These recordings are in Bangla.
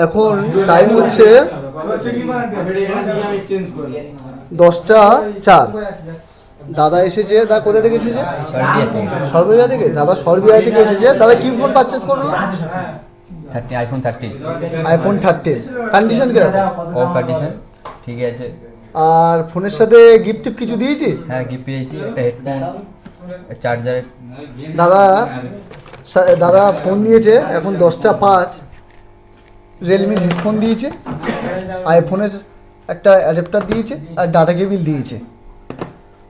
এখন টাইম হচ্ছে 10:04। দাদা এসেছে, দাদা কোথা থেকে এসেছে? সর্ববিয়া থেকে। দাদা সর্ববিয়া থেকে এসেছে। দাদা কি ফোন পারচেস করলো? আইফোন 13। আইফোন 13। কন্ডিশন কিরকম? ও কন্ডিশন ঠিক আছে। আর ফোনের সাথে গিফট কিছু দিয়েছি? হ্যাঁ, গিফট পেয়েছি, একটা হেডফোন, চার্জার। দাদা ফোন দিয়েছে এখন 10:05। রিয়েলমির হেডফোন দিয়েছে, আইফোনের একটা অ্যাডাপ্টার দিয়েছে আর ডাটা কেবিল দিয়েছে।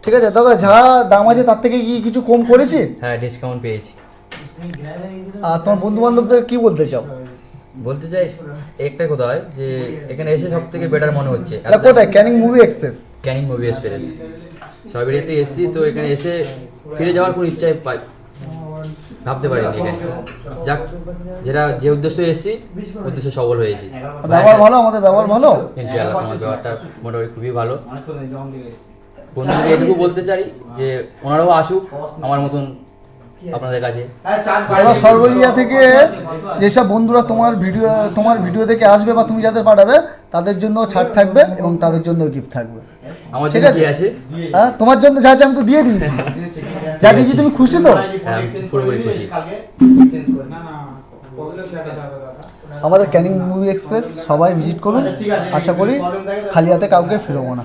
ঠিক আছে দাদা, যা দাম আছে তার থেকে কি কিছু কম করেছি? হ্যাঁ, ডিসকাউন্ট পেয়েছি। আর তোমার বন্ধু বান্ধবদের কি বলতে চাও? বলতে চাই একটাই কথা হয় যে এখানে এসে সব থেকে বেটার মনে হচ্ছে। এটা কোথায়? Canning movie express. Canning movie express সর্বরিয়াতে এসেছি, তো এখানে এসে ফিরে যাওয়ার কোনো ইচ্ছাই ভাবতে পারিনি। এখানে যাক, যে উদ্দেশ্যে এসেছি উদ্দেশ্য সফল হয়েছি। ব্যবহার ভালো, আমাদের ব্যবহার ভালো ইনশাআল্লাহ। তোমার ব্যবহারটা মোটামুটি খুবই ভালো। বন্ধুদের এটুকু বলতে চাই যে ওনারাও আসুক আমার মতন আপনাদের কাছে। যারা সর্বরিয়া থেকে যেসব বন্ধুরা তোমার ভিডিও দেখে আসবে বা তুমি যাদের পাঠাবে তাদের জন্য ছাড় থাকবে এবং তাদের জন্য গিফট থাকবে। আমার জন্য কি আছে? হ্যাঁ, তোমার জন্য যা আছে আমি তো দিয়ে দিয়েছি। যা দিয়েছি তুমি খুশি তো? হ্যাঁ, আমি পুরোপুরি খুশি। আমাদের ক্যানিং মুভি এক্সপ্রেস সবাই ভিজিট করুন। আশা করি খালি হাতে কাউকে ফিরবো না।